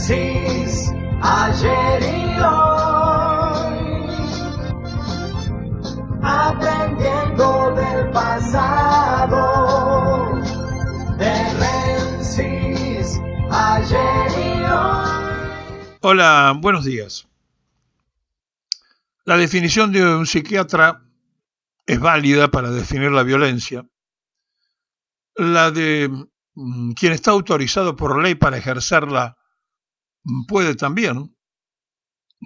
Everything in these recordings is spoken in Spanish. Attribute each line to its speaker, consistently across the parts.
Speaker 1: Demencis, ayer y hoy, aprendiendo del pasado. Demencis, ayer y hoy.
Speaker 2: Hola, buenos días. La definición de un psiquiatra es válida para definir la violencia. La de quien está autorizado por ley para ejercerla puede también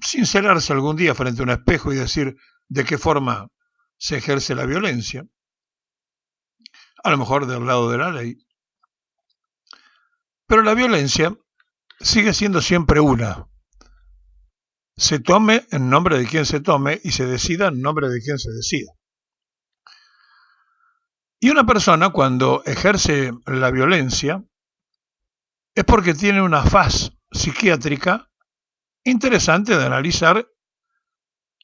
Speaker 2: sincerarse algún día frente a un espejo y decir de qué forma se ejerce la violencia, a lo mejor del lado de la ley. Pero la violencia sigue siendo siempre una. Se tome en nombre de quien se tome y se decida en nombre de quien se decida. Y una persona cuando ejerce la violencia es porque tiene una faz psiquiátrica interesante de analizar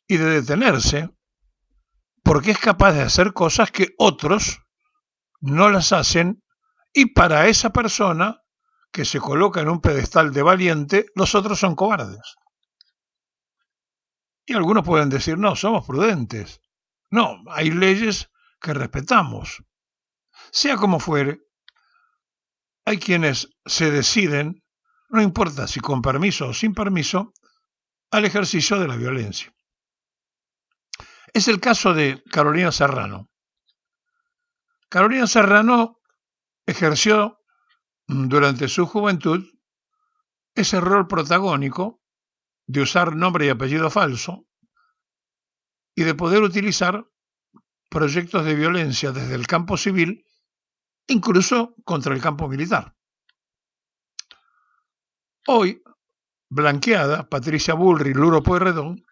Speaker 2: y de detenerse, porque es capaz de hacer cosas que otros no las hacen, y para esa persona que se coloca en un pedestal de valiente, los otros son cobardes. Y algunos pueden decir, no, somos prudentes. No, hay leyes que respetamos. Sea como fuere, hay quienes se deciden, no importa si con permiso o sin permiso, al ejercicio de la violencia. Es el caso de Carolina Serrano. Carolina Serrano ejerció durante su juventud ese rol protagónico de usar nombre y apellido falso y de poder utilizar proyectos de violencia desde el campo civil, incluso contra el campo militar. Hoy, blanqueada, Patricia Bullrich Luro Pueyrredón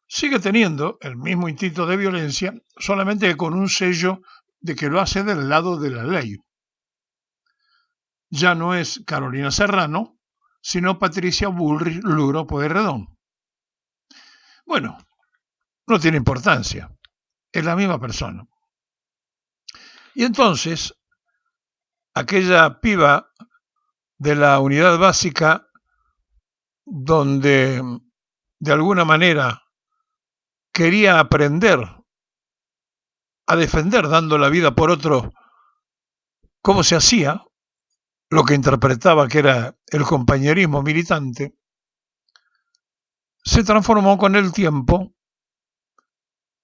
Speaker 2: sigue teniendo el mismo instinto de violencia, solamente que con un sello de que lo hace del lado de la ley. Ya no es Carolina Serrano, sino Patricia Bullrich Luro Pueyrredón. Bueno, no tiene importancia, es la misma persona. Y entonces, aquella piba de la unidad básica, donde de alguna manera quería aprender a defender dando la vida por otro, cómo se hacía, lo que interpretaba que era el compañerismo militante, se transformó con el tiempo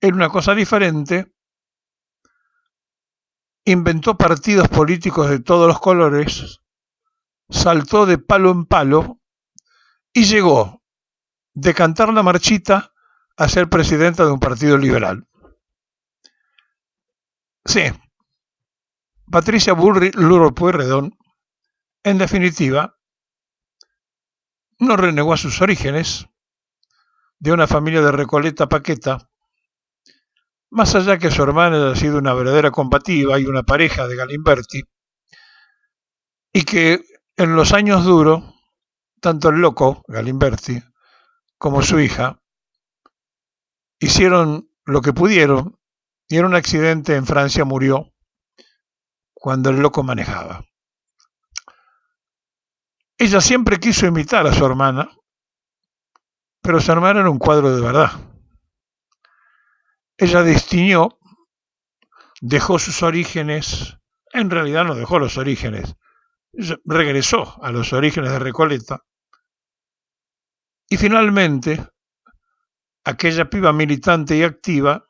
Speaker 2: en una cosa diferente, inventó partidos políticos de todos los colores, saltó de palo en palo y llegó de cantar la marchita a ser presidenta de un partido liberal. Sí, Patricia Bullrich Luro Pueyrredón, en definitiva, no renegó a sus orígenes de una familia de Recoleta Paqueta, más allá que su hermana haya sido una verdadera combativa y una pareja de Galimberti, y que en los años duros, tanto el loco, Galimberti, como su hija, hicieron lo que pudieron, y en un accidente en Francia murió cuando el loco manejaba. Ella siempre quiso imitar a su hermana, pero su hermana era un cuadro de verdad. Ella distinguió, dejó sus orígenes, en realidad no dejó los orígenes, regresó a los orígenes de Recoleta, y finalmente aquella piba militante y activa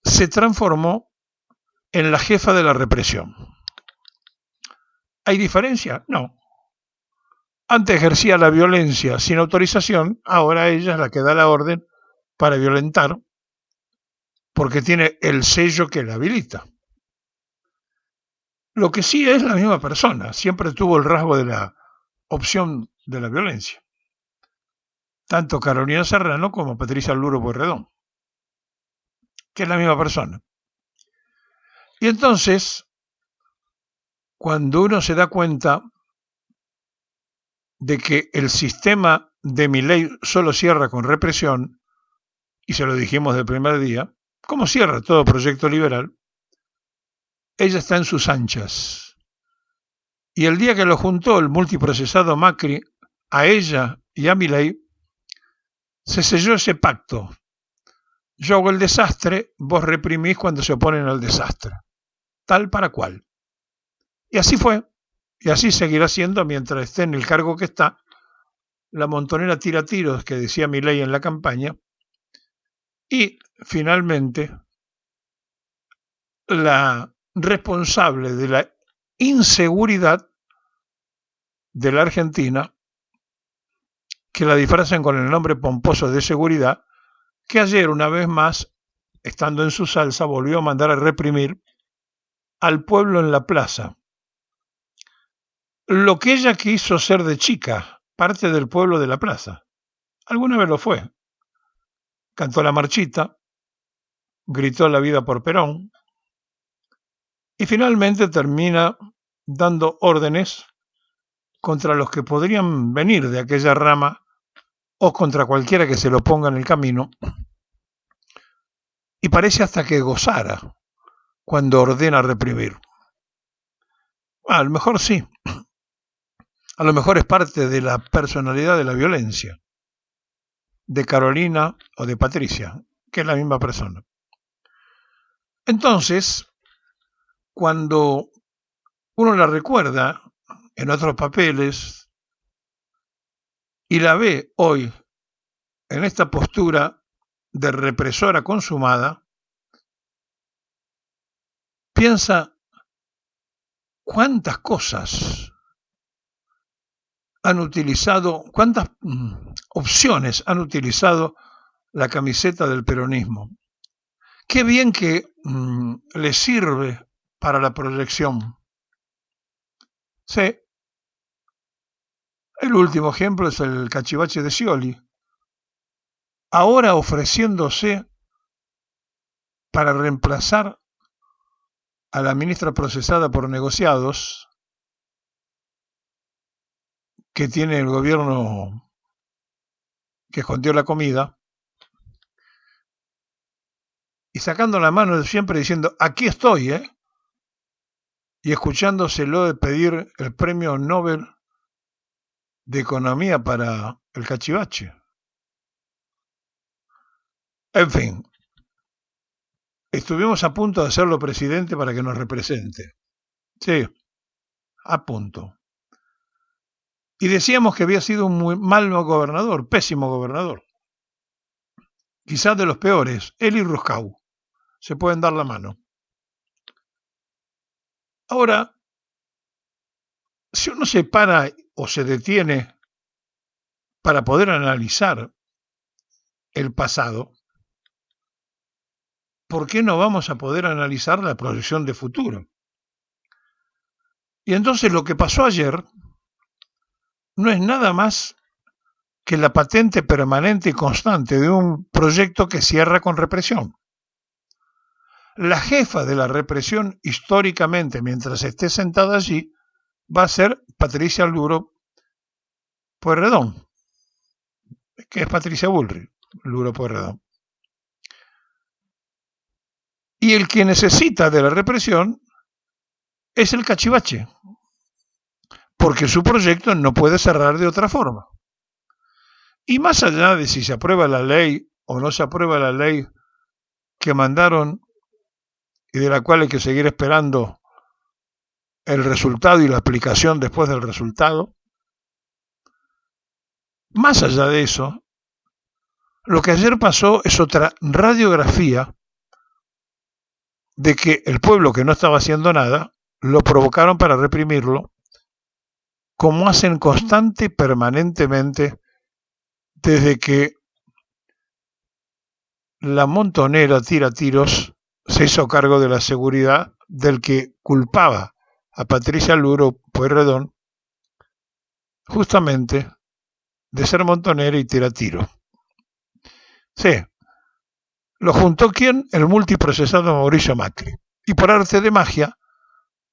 Speaker 2: se transformó en la jefa de la represión. ¿Hay diferencia? No. Antes ejercía la violencia sin autorización, ahora ella es la que da la orden para violentar, porque tiene el sello que la habilita. Lo que sí es la misma persona, siempre tuvo el rasgo de la opción de la violencia. Tanto Carolina Serrano como Patricia Luro Pueyrredón, que es la misma persona. Y entonces, cuando uno se da cuenta de que el sistema de Milei solo cierra con represión, y se lo dijimos del primer día, como cierra todo proyecto liberal, ella está en sus anchas. Y el día que lo juntó el multiprocesado Macri a ella y a Milei, se selló ese pacto. Yo hago el desastre, vos reprimís cuando se oponen al desastre. Tal para cual. Y así fue. Y así seguirá siendo mientras esté en el cargo que está. La montonera tira tiros que decía Milei en la campaña. Y finalmente, la responsable de la inseguridad de la Argentina, que la disfrazan con el nombre pomposo de seguridad, que ayer, una vez más, estando en su salsa, volvió a mandar a reprimir al pueblo en la plaza. Lo que ella quiso ser de chica, parte del pueblo de la plaza. Alguna vez lo fue. Cantó la marchita, gritó la vida por Perón y finalmente termina dando órdenes contra los que podrían venir de aquella rama o contra cualquiera que se lo ponga en el camino, y parece hasta que gozara cuando ordena reprimir. A lo mejor sí, a lo mejor es parte de la personalidad de la violencia, de Carolina o de Patricia, que es la misma persona. Entonces, cuando uno la recuerda en otros papeles y la ve hoy en esta postura de represora consumada, piensa cuántas cosas han utilizado, cuántas opciones han utilizado la camiseta del peronismo. Qué bien que le sirve para la proyección. Sí. El último ejemplo es el cachivache de Scioli, ahora ofreciéndose para reemplazar a la ministra procesada por negociados que tiene el gobierno que escondió la comida, y sacando la mano siempre diciendo, aquí estoy, y escuchándoselo de pedir el premio Nobel de Economía para el cachivache. En fin, estuvimos a punto de hacerlo presidente para que nos represente. Sí, a punto. Y decíamos que había sido un muy mal gobernador, pésimo gobernador. Quizás de los peores, él y Ruscau. Se pueden dar la mano. Ahora, si uno se para o se detiene para poder analizar el pasado, ¿por qué no vamos a poder analizar la proyección de futuro? Y entonces lo que pasó ayer no es nada más que la patente permanente y constante de un proyecto que cierra con represión. La jefa de la represión históricamente, mientras esté sentada allí, va a ser Patricia Luro Pueyrredón, que es Patricia Bullrich, Luro Pueyrredón. Y el que necesita de la represión es el cachivache, porque su proyecto no puede cerrar de otra forma. Y más allá de si se aprueba la ley o no se aprueba la ley que mandaron y de la cual hay que seguir esperando el resultado y la aplicación después del resultado, más allá de eso, lo que ayer pasó es otra radiografía de que el pueblo que no estaba haciendo nada, lo provocaron para reprimirlo, como hacen constante y permanentemente desde que la montonera tira tiros se hizo cargo de la seguridad del que culpaba a Patricia Luro Pueyrredón justamente de ser montonera y tira tiro. Sí. ¿Lo juntó quién? El multiprocesado Mauricio Macri. Y por arte de magia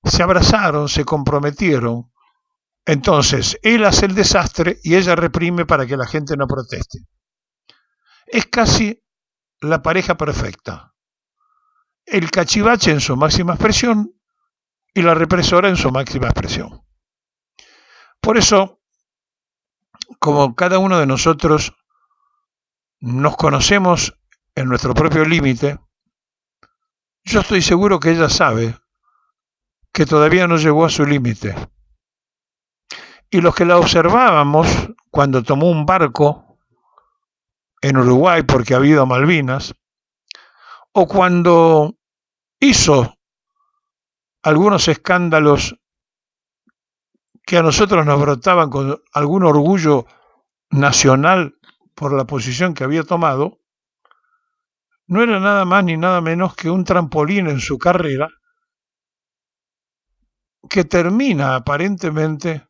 Speaker 2: se abrazaron, se comprometieron. Entonces, él hace el desastre y ella reprime para que la gente no proteste. Es casi la pareja perfecta. El cachivache en su máxima expresión y la represora en su máxima expresión. Por eso, como cada uno de nosotros nos conocemos en nuestro propio límite, yo estoy seguro que ella sabe que todavía no llegó a su límite. Y los que la observábamos cuando tomó un barco en Uruguay porque había ido a Malvinas, o cuando hizo algunos escándalos que a nosotros nos brotaban con algún orgullo nacional por la posición que había tomado, no era nada más ni nada menos que un trampolín en su carrera que termina aparentemente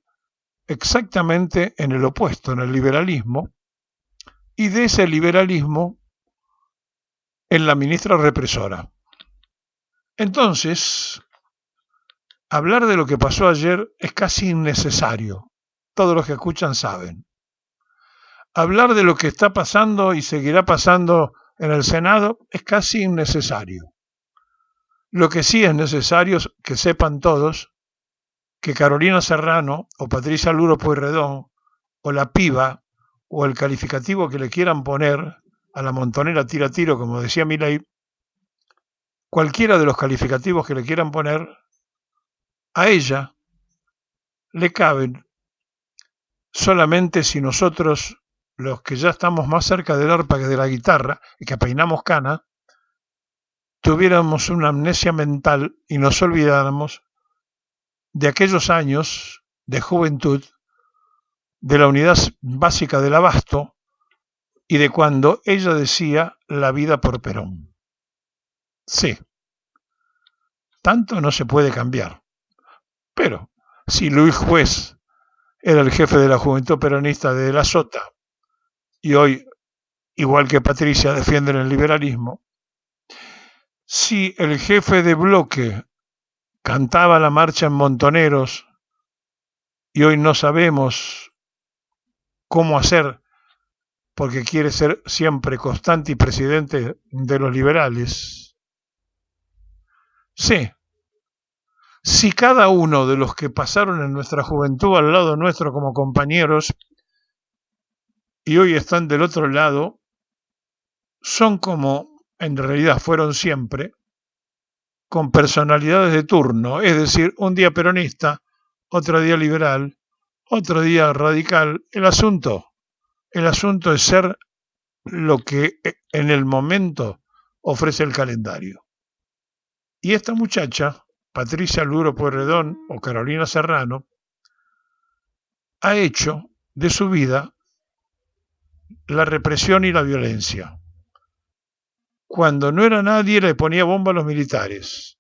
Speaker 2: exactamente en el opuesto, en el liberalismo, y de ese liberalismo en la ministra represora. Entonces, hablar de lo que pasó ayer es casi innecesario. Todos los que escuchan saben. Hablar de lo que está pasando y seguirá pasando en el Senado es casi innecesario. Lo que sí es necesario es que sepan todos que Carolina Serrano o Patricia Luro Pueyrredón o la piba o el calificativo que le quieran poner a la montonera tira tiro, como decía Milei, cualquiera de los calificativos que le quieran poner, a ella le caben solamente si nosotros, los que ya estamos más cerca del arpa que de la guitarra y que peinamos cana, tuviéramos una amnesia mental y nos olvidáramos de aquellos años de juventud, de la unidad básica del abasto y de cuando ella decía la vida por Perón. Sí, tanto no se puede cambiar. Pero si Luis Juez era el jefe de la juventud peronista de La Sota y hoy, igual que Patricia, defienden el liberalismo, si el jefe de bloque cantaba la marcha en Montoneros y hoy no sabemos cómo hacer porque quiere ser siempre constante y presidente de los liberales. Sí, si cada uno de los que pasaron en nuestra juventud al lado nuestro como compañeros y hoy están del otro lado, son como en realidad fueron siempre, con personalidades de turno, es decir, un día peronista, otro día liberal, otro día radical. El asunto es ser lo que en el momento ofrece el calendario. Y esta muchacha, Patricia Luro Pueyrredón o Carolina Serrano, ha hecho de su vida la represión y la violencia. Cuando no era nadie le ponía bomba a los militares.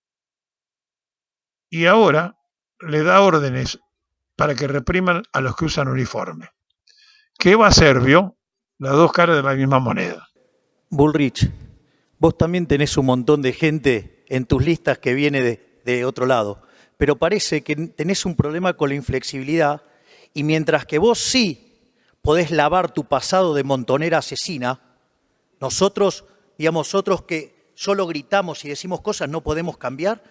Speaker 2: Y ahora le da órdenes para que repriman a los que usan uniforme. ¿Qué va a hacer, vio? Las dos caras de la misma moneda.
Speaker 3: Bullrich, vos también tenés un montón de gente en tus listas que viene de otro lado, pero parece que tenés un problema con la inflexibilidad y mientras que vos sí podés lavar tu pasado de montonera asesina, nosotros, digamos, otros que solo gritamos y decimos cosas no podemos cambiar,